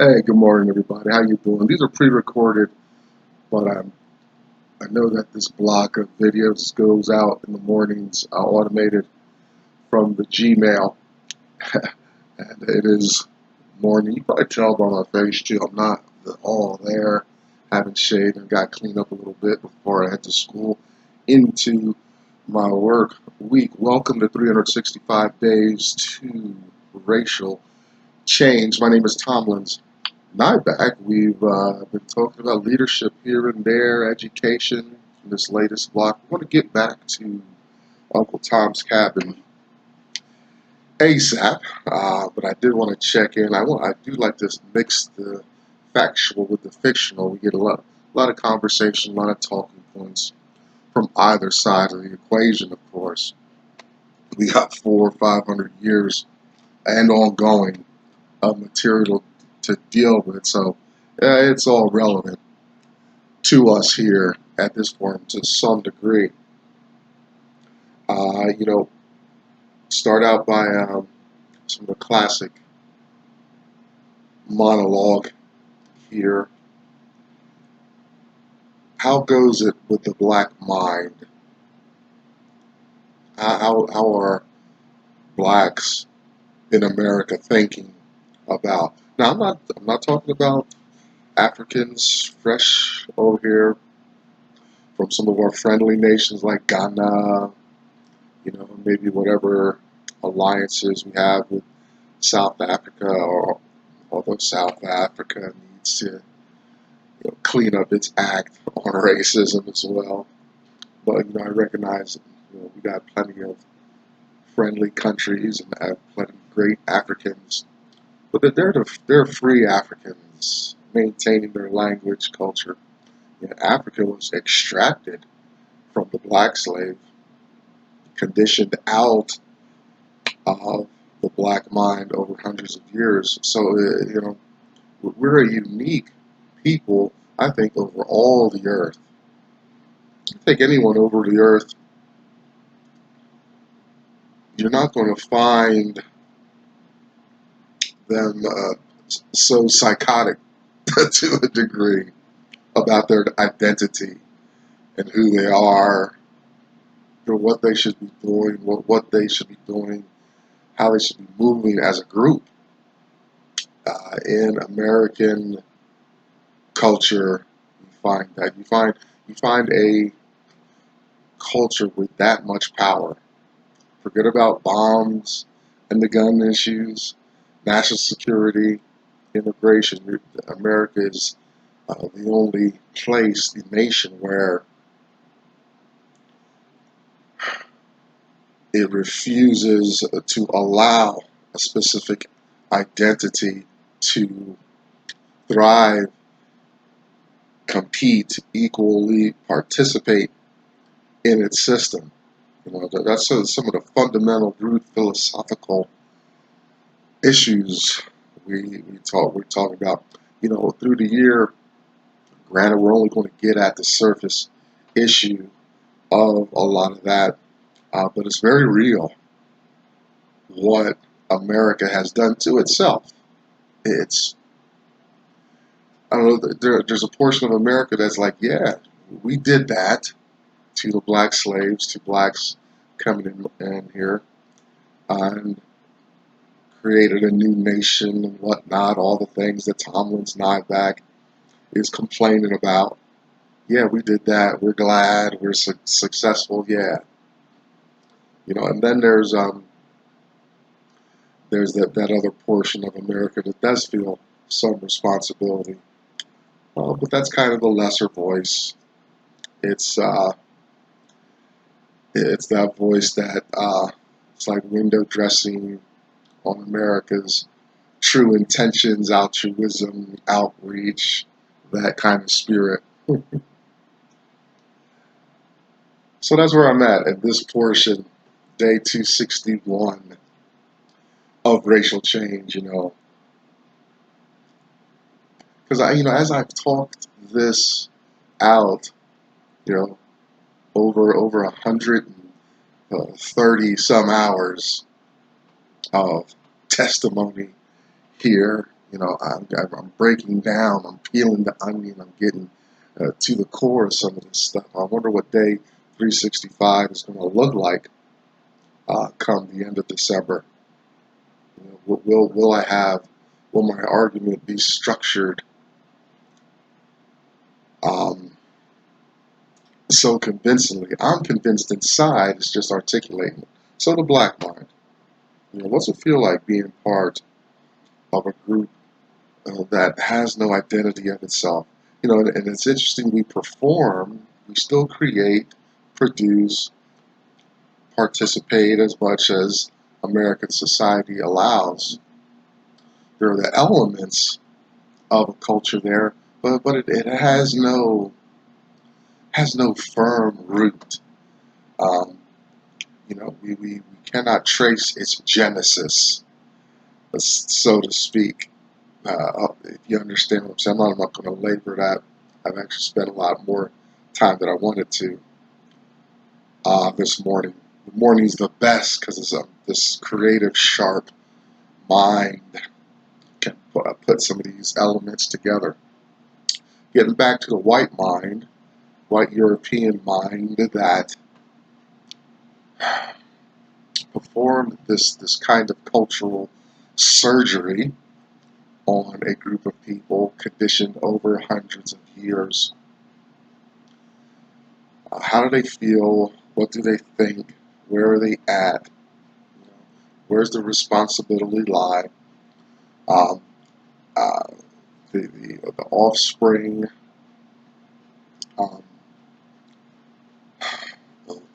Hey, good morning, everybody. How you doing? These are pre-recorded, but I know that this block of videos goes out in the mornings, automated from the Gmail, and it is morning. You probably tell by my face too. I'm not all there. Haven't shaved and got cleaned up a little bit before I head to school into my work week. Welcome to 365 Days to Racial Change. My name is Tomlins. Nyback, we've been talking about leadership here and there, education. In this latest block, we want to get back to Uncle Tom's Cabin ASAP, but I did want to check in. I do like to mix the factual with the fictional. We get a lot of conversation, a lot of talking points from either side of the equation. Of course, we got 400 or 500 years and ongoing of material to deal with, so it's all relevant to us here at this forum to some degree. Uh, you know, Start out by some of the classic monologue here. How goes it with the black mind? How are blacks in America thinking about? Now, I'm not talking about Africans fresh over here from some of our friendly nations like Ghana, maybe whatever alliances we have with South Africa, or although South Africa needs to clean up its act on racism as well. But I recognize we got plenty of friendly countries and have plenty of great Africans, but they're free Africans maintaining their language, culture. Africa was extracted from the black slave, conditioned out of the black mind over hundreds of years. So we're a unique people, I think, over all the earth. I think anyone over the earth, you're not going to find them so psychotic to a degree about their identity and who they are, or what they should be doing, what they should be doing, how they should be moving as a group. In American culture, you find a culture with that much power. Forget about bombs and the gun issues, national security, immigration. America is the only place, the nation, where it refuses to allow a specific identity to thrive, compete, equally participate in its system. That's some of the fundamental root philosophical issues we talk about. Through the year, granted, we're only going to get at the surface issue of a lot of that, but it's very real what America has done to itself. It's I don't know. There's a portion of America that's like, yeah, we did that to the black slaves, to blacks coming in here, and created a new nation and whatnot. All the things that Tomlin's Nyback is complaining about. Yeah, we did that. We're glad. We're successful. Yeah, And then there's that other portion of America that does feel some responsibility, but that's kind of the lesser voice. It's it's that voice that it's like window dressing on America's true intentions, altruism, outreach, that kind of spirit. So that's where I'm at this portion, day 261 of racial change. Because as I've talked this out, you know, over 130 some hours of testimony here, I'm breaking down. I'm peeling the onion. I'm getting to the core of some of this stuff. I wonder what day 365 is going to look like come the end of December. Will my argument be structured um, so convincingly? I'm convinced inside, it's just articulating it. So the black mind. What's it feel like being part of a group that has no identity of itself? And it's interesting, we perform, we still create, produce, participate as much as American society allows. There are the elements of a culture there, but it has no firm root. Um, we cannot trace its genesis, so to speak. If you understand what I'm saying, I'm not going to labor that. I've actually spent a lot more time than I wanted to this morning. The morning's the best because it's this creative, sharp mind can put some of these elements together. Getting back to the white mind, white European mind that performed this kind of cultural surgery on a group of people conditioned over hundreds of years. How do they feel? What do they think? Where are they at? Where's the responsibility lie? Um, uh, the offspring. Um,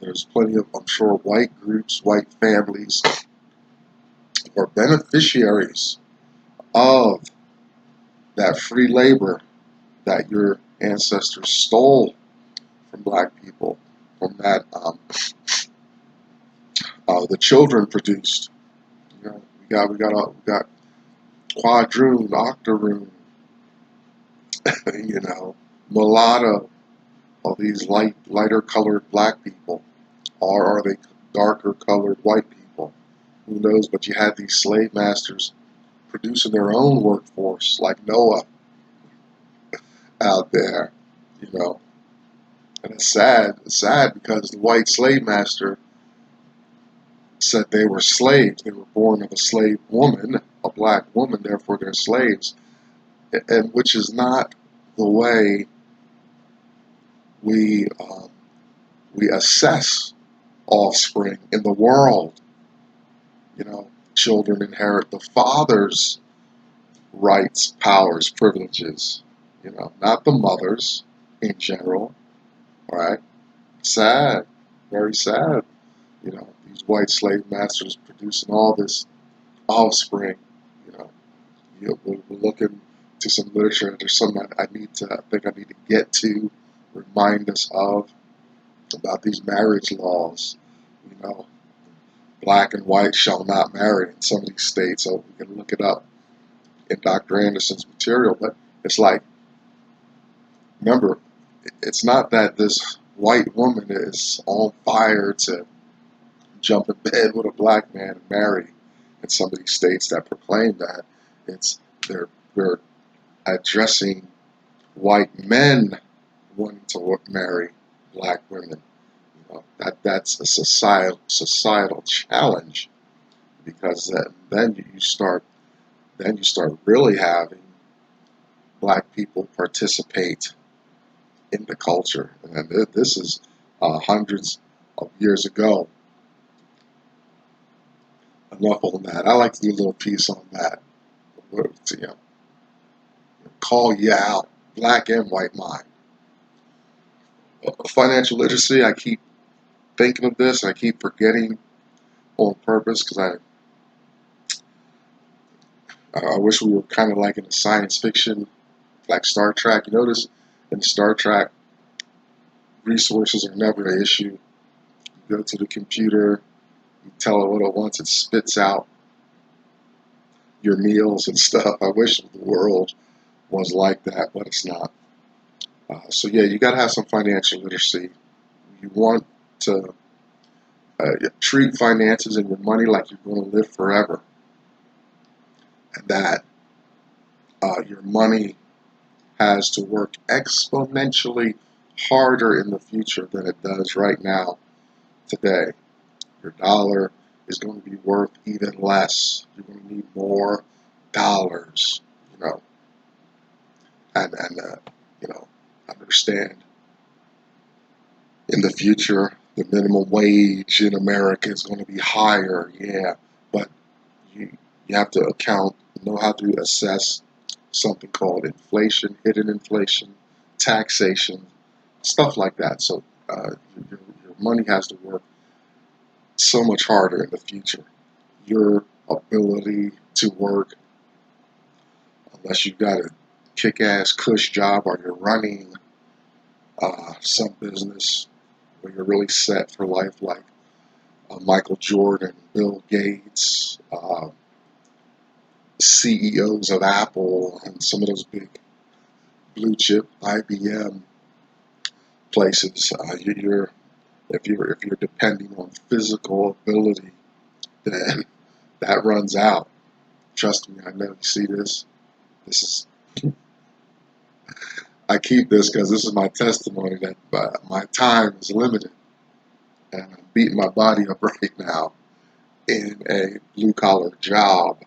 there's plenty of, I'm sure, white groups, white families, or beneficiaries of that free labor that your ancestors stole from black people, from that the children produced. We got quadroon, octoroon, mulatto, all these lighter colored black people, or are they darker colored white people? Who knows? But you had these slave masters producing their own workforce, like Noah out there, you know. And it's sad. It's sad because the white slave master said they were slaves. They were born of a slave woman, a black woman, therefore they're slaves. And which is not the way we we assess offspring in the world. Children inherit the father's rights, powers, privileges. Not the mother's in general. Right? Sad, very sad. These white slave masters producing all this offspring. You know, we're looking to some literature. There's something I think I need to get to, remind us of about these marriage laws. You know, black and white shall not marry in some of these states. So we can look it up in Dr. Anderson's material. But it's like, remember, it's not that this white woman is on fire to jump in bed with a black man and marry in some of these states that proclaim that. It's they're addressing white men wanting to marry black women. That's a societal challenge because then you start really having black people participate in the culture, and this is hundreds of years ago. Enough on that. I like to do a little piece on that. Call you out, black and white mind. Financial literacy. I keep thinking of this. I keep forgetting on purpose because I wish we were kind of like in a science fiction, like Star Trek. You notice in Star Trek, resources are never an issue. You go to the computer, you tell it what it wants, it spits out your meals and stuff. I wish the world was like that, but it's not. So yeah, you got to have some financial literacy. You want to treat finances and your money like you're going to live forever, and that Your money has to work exponentially harder in the future than it does right now today. Your dollar is going to be worth even less. You're going to need more dollars, you know, and you know, understand in the future the minimum wage in America is going to be higher, yeah, but you have to know how to assess something called inflation, hidden inflation, taxation, stuff like that. So your money has to work so much harder in the future. Your ability to work, unless you've got a kick-ass cush job or you're running some business where you're really set for life, like Michael Jordan, Bill Gates, CEOs of Apple, and some of those big blue chip IBM places. If you're depending on physical ability, then that runs out. Trust me, I know you see this. This is I keep this because this is my testimony that my time is limited, and I'm beating my body up right now in a blue collar job.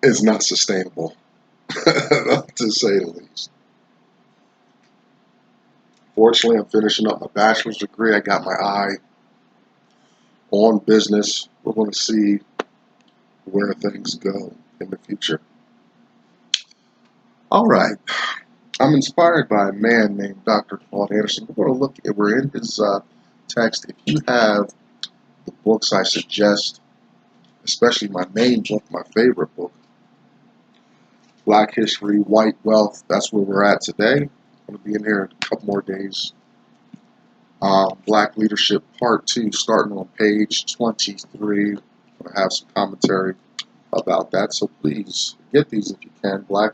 It's not sustainable, to say the least. Fortunately, I'm finishing up my bachelor's degree. I got my eye on business. We're going to see where things go in the future. All right. I'm inspired by a man named Dr. Claude Anderson. We're in his text. If you have the books I suggest, especially my main book, my favorite book, Black History, White Wealth, that's where we're at today. I'm going to be in here in a couple more days. Black Leadership Part 2, starting on page 23. I'm going to have some commentary about that, so please get these if you can. Black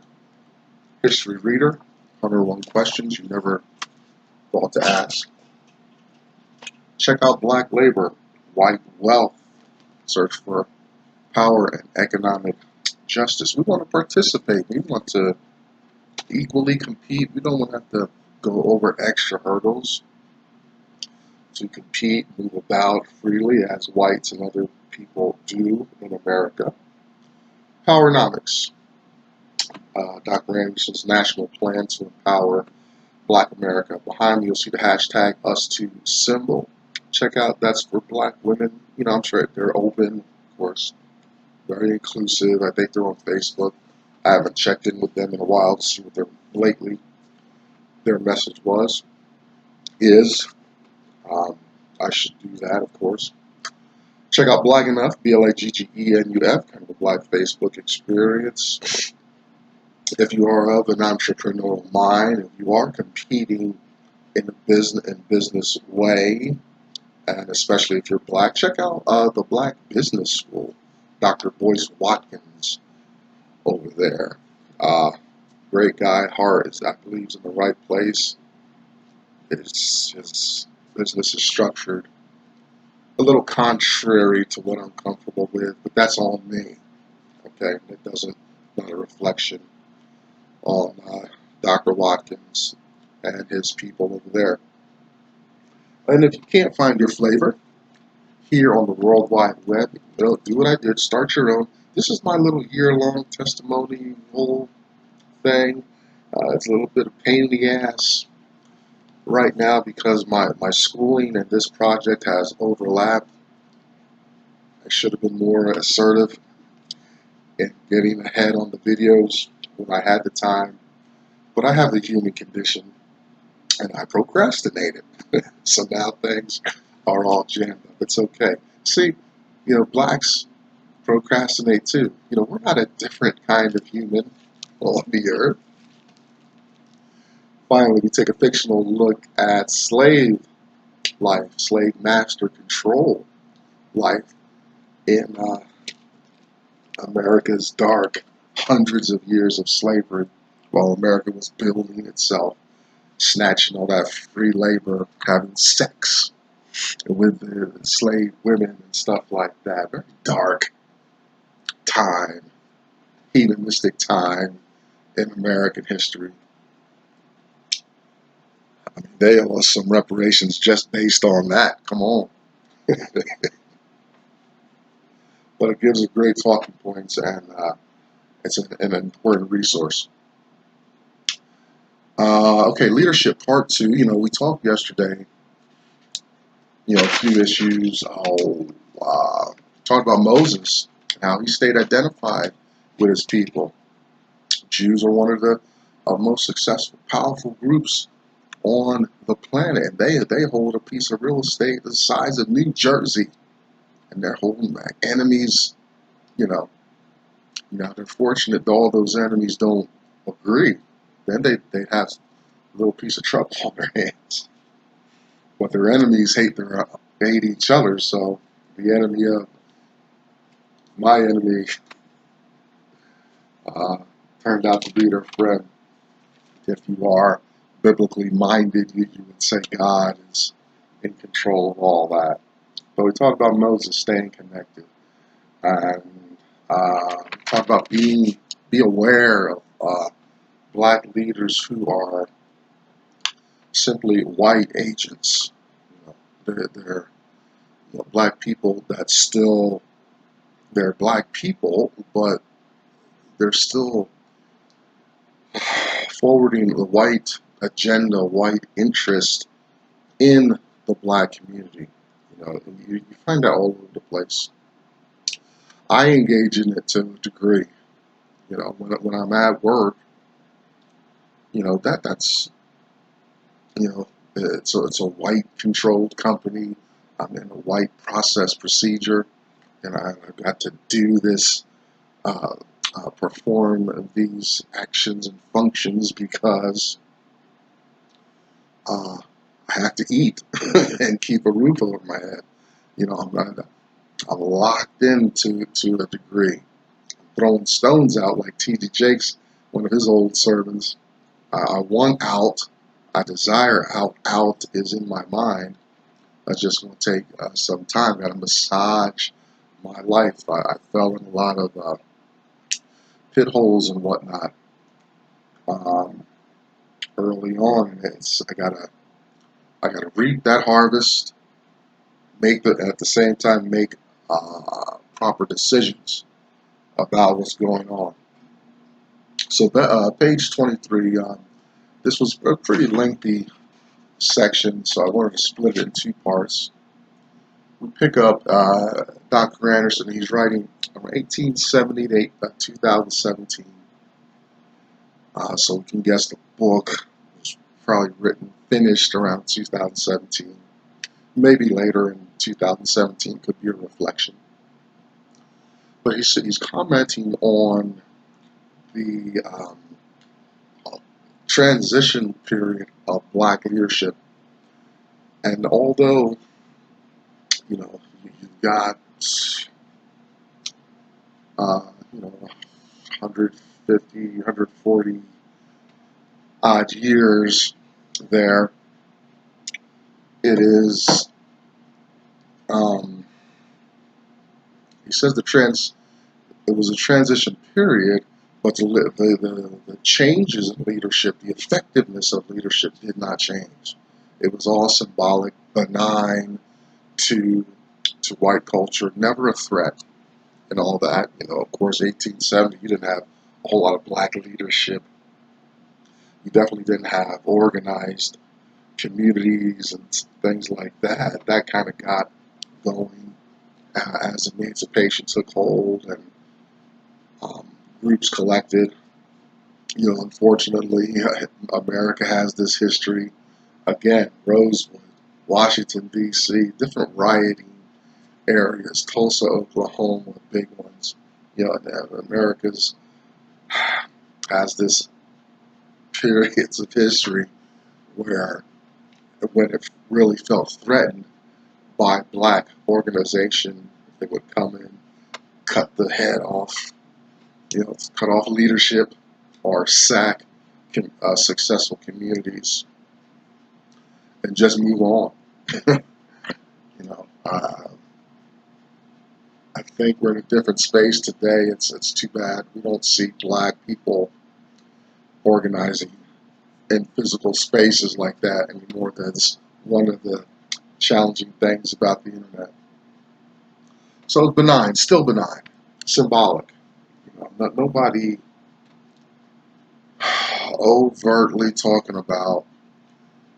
History Reader, 101 questions you never thought to ask. Check out Black Labor, White Wealth. Search for power and economic justice. We want to participate. We want to equally compete. We don't want to have to go over extra hurdles to compete, move about freely as whites and other people do in America. Powernomics, Dr. Anderson's national plan to empower Black America. Behind me, you'll see the hashtag #US2 symbol. Check out, that's for Black women. You know, I'm sure they're open, of course, very inclusive. I think they're on Facebook. I haven't checked in with them in a while to see what their message is. I should do that, of course. Check out Black Enough, BLAGGENUF, kind of a Black Facebook experience. If you are of an entrepreneurial mind, if you are competing in a business way, and especially if you're Black, check out the Black Business School, Dr. Boyce Watkins over there. Great guy, heart is, I believe, is in the right place. His business is structured a little contrary to what I'm comfortable with, but that's on me. Okay, it doesn't, not a reflection on Dr. Watkins and his people over there. And if you can't find your flavor here on the World Wide Web, do what I did, start your own. This is my little year-long testimonial thing. It's a little bit of pain in the ass right now because my schooling and this project has overlapped. I should have been more assertive in getting ahead on the videos when I had the time, but I have the human condition and I procrastinated. So now things are all jammed up. It's okay. See, Blacks procrastinate too. We're not a different kind of human on the earth. Finally, we take a fictional look at slave life, slave master control life in America's dark hundreds of years of slavery while America was building itself, snatching all that free labor, having sex with the slave women and stuff like that. Very dark time hedonistic time in American history. I mean, they owe us some reparations just based on that. Come on. But it gives a great talking points, and it's an important resource. Okay, leadership part 2. We talked yesterday, a few issues. Talked about Moses and how he stayed identified with his people. Jews are one of the most successful, powerful groups on the planet, and they hold a piece of real estate the size of New Jersey, and they're holding back enemies. Now they're fortunate that all those enemies don't agree. Then they have a little piece of trouble on their hands. But their enemies hate each other. So the enemy of my enemy uh, turned out to be their friend. If you are biblically minded, you would say God is in control of all that. But we talked about Moses staying connected, and we talked about be aware of black leaders who are simply white agents. They're black people that still they're black people, but they're still forwarding the white agenda, white interest in the black community. You find that all over the place. I engage in it to a degree. When I'm at work, that's it's a white controlled company. I'm in a white process procedure, and I've got to do this, perform these actions and functions because uh, I have to eat and keep a roof over my head. I'm locked into to a degree. Throwing stones out like T.D. Jakes, one of his old sermons. I want out. I desire out. Out is in my mind. That's just going to take some time. Got to massage my life. I fell in a lot of pit holes and whatnot um, early on. I gotta reap that harvest. At the same time make proper decisions about what's going on. So page 23. This was a pretty lengthy section, so I wanted to split it in two parts. We pick up Dr. Anderson. He's writing from 1870 to 2017. So we can guess the book was probably finished around 2017. Maybe later in 2017 could be a reflection. But he's commenting on the transition period of black leadership. And although, you've got, 150, 140 odd years there, it is, he says it was a transition period, but the changes in leadership, the effectiveness of leadership did not change. It was all symbolic, benign to white culture, never a threat and all that. Of course, 1870, you didn't have a whole lot of black leadership. You definitely didn't have organized communities and things like that. That kind of got going as emancipation took hold and groups collected. Unfortunately, America has this history. Again, Rosewood, Washington, D.C., different rioting areas, Tulsa, Oklahoma, big ones. America's has this periods of history where when it really felt threatened by black organization, they would come in, cut the head off, cut off leadership or sack successful communities and just move on. you know, uh, I think we're in a different space today. It's too bad we don't see black people organizing in physical spaces like that anymore. That's one of the challenging things about the internet. So it's benign, still benign, symbolic. Nobody overtly talking about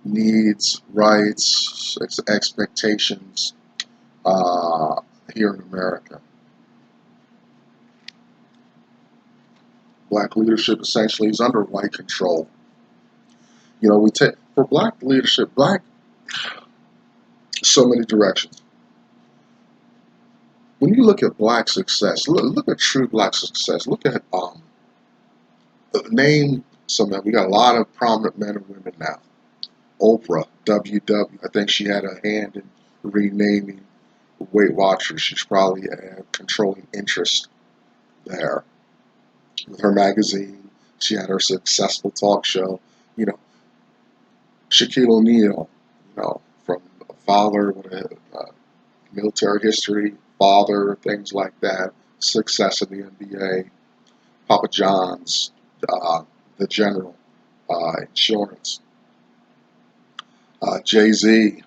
needs, rights, expectations uh, here in America. Black leadership essentially is under white control. We take for black leadership, black so many directions. When you look at black success, look at true black success. Look at name some. We got a lot of prominent men and women now. Oprah, WW. I think she had a hand in renaming Weight Watchers. She's probably a controlling interest there. With her magazine, she had her successful talk show. You know, Shaquille O'Neal, from a father with a military history, father, things like that, success in the NBA, Papa John's, the General, insurance. Jay-Z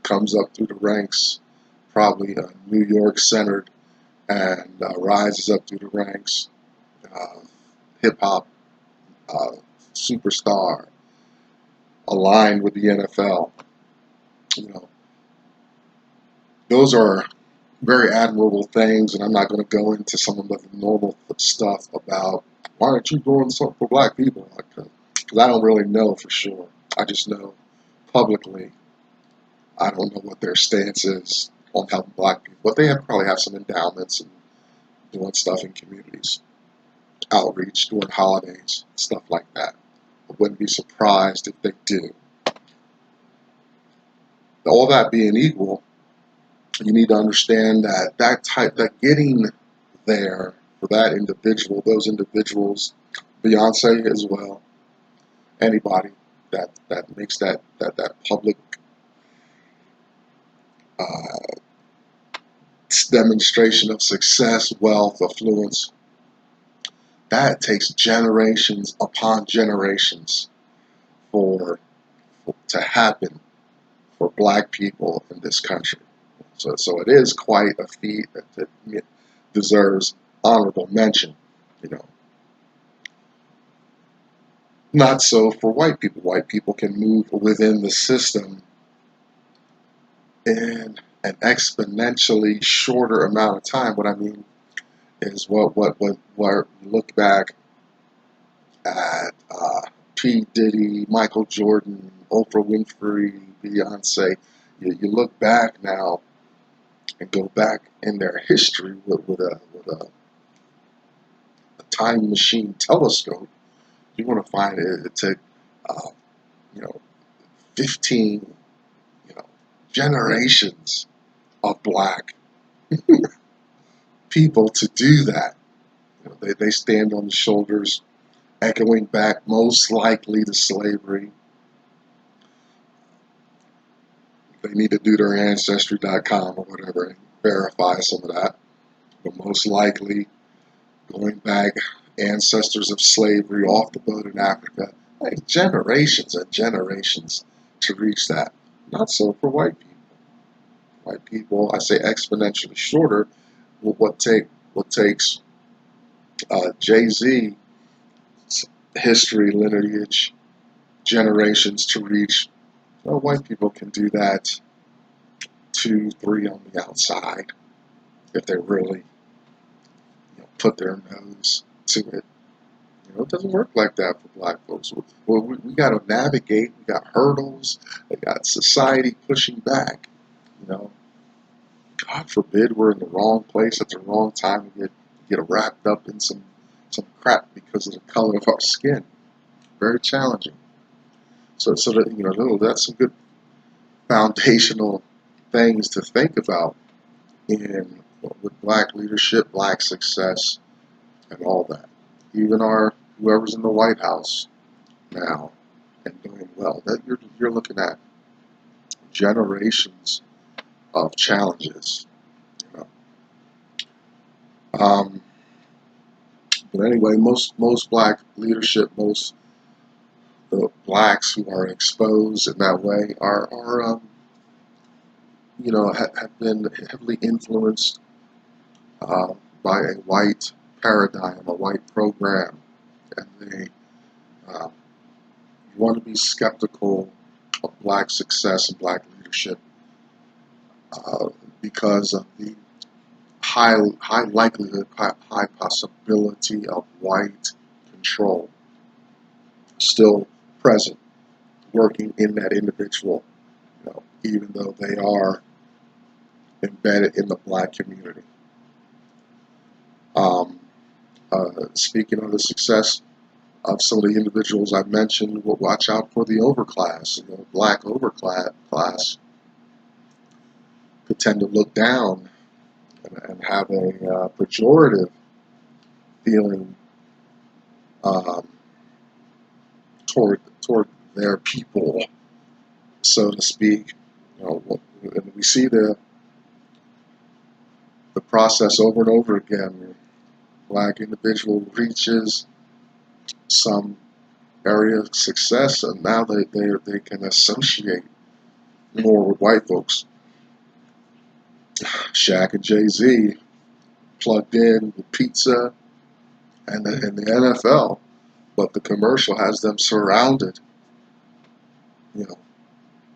comes up through the ranks, probably New York centered, and rises up through the ranks. Uh, Hip hop uh, superstar, aligned with the NFL. You know, those are very admirable things, and I'm not going to go into some of the normal stuff about why aren't you doing something for black people, because I don't really know for sure. I just know publicly I don't know what their stance is on helping black people, but probably have some endowments and doing stuff in communities, outreach, doing holidays, stuff like that. I wouldn't be surprised if they do. All that being equal, you need to understand that getting there for that individual, those individuals, Beyonce as well, anybody that makes that public uh, demonstration of success, wealth, affluence, that takes generations upon generations for to happen for black people in this country. So it is quite a feat that deserves honorable mention. You know, not so for white people. White people can move within the system in an exponentially shorter amount of time. What I mean is what look back at P. Diddy, Michael Jordan, Oprah Winfrey, Beyonce. You look back now and go back in their history with a time machine telescope. You're going to find it took uh, you know 15 generations of black people to do that. They stand on the shoulders, echoing back most likely to slavery. They need to do their ancestry.com or whatever and verify some of that. But most likely going back ancestors of slavery off the boat in Africa, like generations and generations to reach that. Not so for white people. White people, I say exponentially shorter. What takes Jay-Z history, lineage, generations to reach. Well, white people can do that 2, 3 on the outside if they really put their nose to it. It doesn't work like that for black folks. Well, we got to navigate. We got hurdles. We got society pushing back. God forbid we're in the wrong place at the wrong time. We get wrapped up in some crap because of the color of our skin. Very challenging. So that that's some good foundational things to think about in with black leadership, black success, and all that. Even whoever's in the White House now and doing well, that you're looking at generations of challenges. You know, Um, but anyway, most black leadership, most the blacks who are exposed in that way are have been heavily influenced uh, by a white paradigm, a white program, and they uh, want to be skeptical of black success and black leadership uh, because of the high likelihood, high possibility of white control still present, working in that individual, even though they are embedded in the black community. Um, Speaking of the success of some of the individuals I mentioned, will watch out for the overclass. Black overclass could tend to look down and have a pejorative feeling um, toward their people, so to speak. And we see the process over and over again. Black individual reaches some area of success, and now they can associate more with white folks. Shaq and Jay-Z plugged in with pizza and the NFL, but the commercial has them surrounded, you know,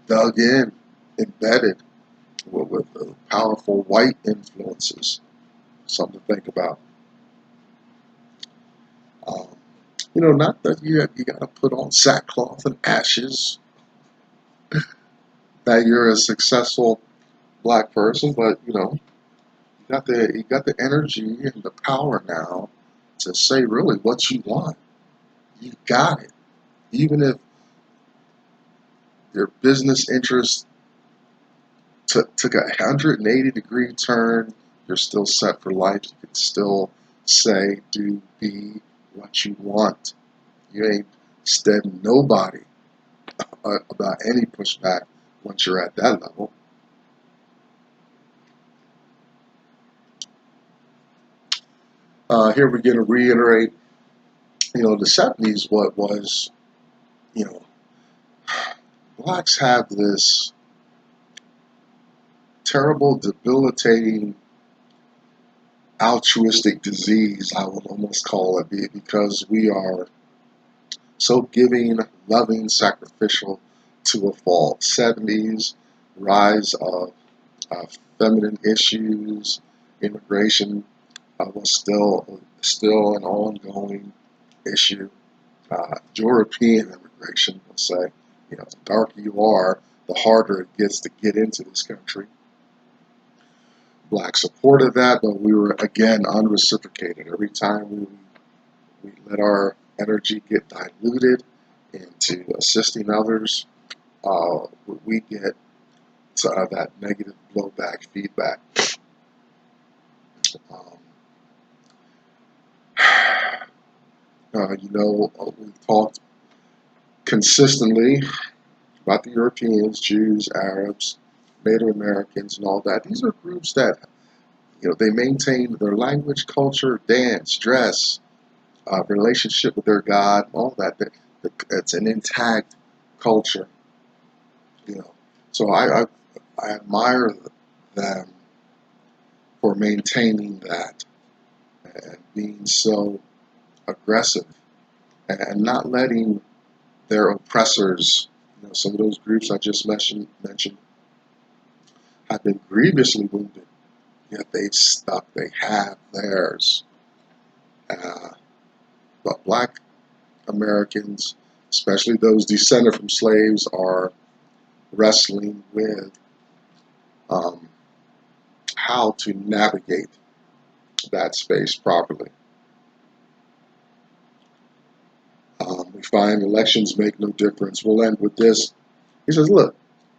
dug in, embedded with powerful white influences. Something to think about. Um, Not that you got to put on sackcloth and ashes that you're a successful black person, but you got the energy and the power now to say really what you want. You got it. Even if your business interests took a 180-degree turn, you're still set for life. You can still say, do, be what you want. You ain't steading nobody about any pushback once you're at that level. Here we're going to reiterate, the 70s, what was, you know, blacks have this terrible, debilitating, altruistic disease, I would almost call it, because we are so giving, loving, sacrificial to a fault. 70s, rise of feminine issues, immigration was still an ongoing issue. European immigration, we'll say, the darker you are, the harder it gets to get into this country. Black supported that, but we were again unreciprocated. Every time we let our energy get diluted into assisting others, we get that negative blowback feedback. Um, we've talked consistently about the Europeans, Jews, Arabs, Native Americans, and all that. These are groups that, they maintain their language, culture, dance, dress, relationship with their God, all that. It's an intact culture, So I admire them for maintaining that and being so aggressive and not letting their oppressors, some of those groups I just mentioned have been grievously wounded, yet they've stuck. They have theirs. But black Americans, especially those descended from slaves, are wrestling with um, how to navigate that space properly. We find elections make no difference. We'll end with this. He says, look,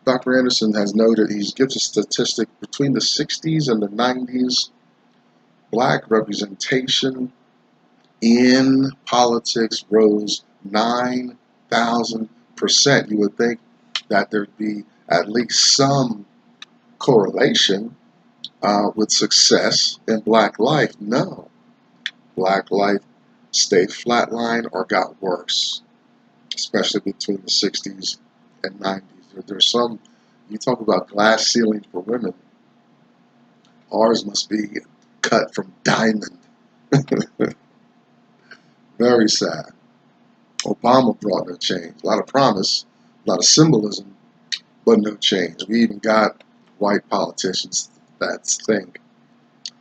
Dr. Anderson has noted, he gives a statistic between the 60s and the 90s, black representation in politics rose 9,000%. You would think that there'd be at least some correlation with success in black life? No. Black life stayed flatline or got worse, especially between the 60s and 90s. There's some, you talk about glass ceilings for women, ours must be cut from diamond. Very sad. Obama brought no change. A lot of promise, a lot of symbolism, but no change. We even got white politicians that think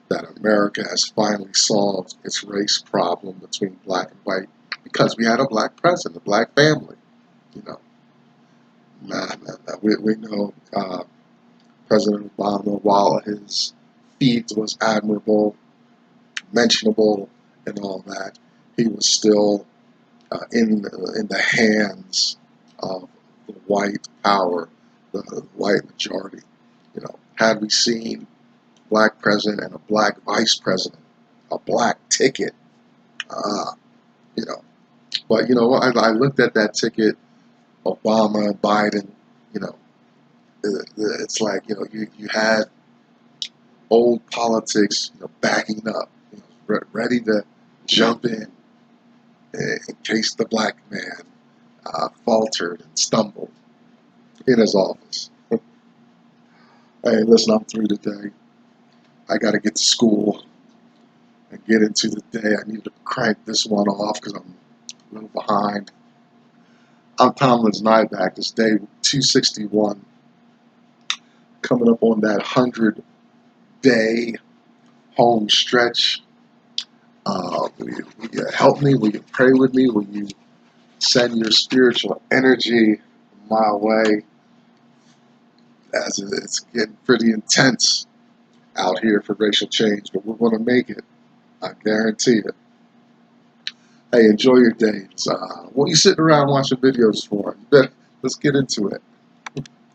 that America has finally solved its race problem between black and white because we had a black president, a black family. You know, nah. We know President Obama, while his feat was admirable, mentionable, and all that, he was still in the hands of the white power, the white majority. You know, had we seen black president and a black vice president, a black ticket, you know. But you know what? I looked at that ticket, Obama, Biden. You know, it's like you had old politics, backing up, ready to jump in case the black man faltered and stumbled in his office. Hey, listen, I'm through today. I got to get to school and get into the day. I need to crank this one off because I'm a little behind. I'm Tomlin's Nyback. This day 261, coming up on that 100-day home stretch. Will you help me? Will you pray with me? Will you send your spiritual energy my way as it's getting pretty intense out here for racial change, but we're going to make it. I guarantee it. Hey, enjoy your days. What are you sitting around watching videos for? Let's get into it.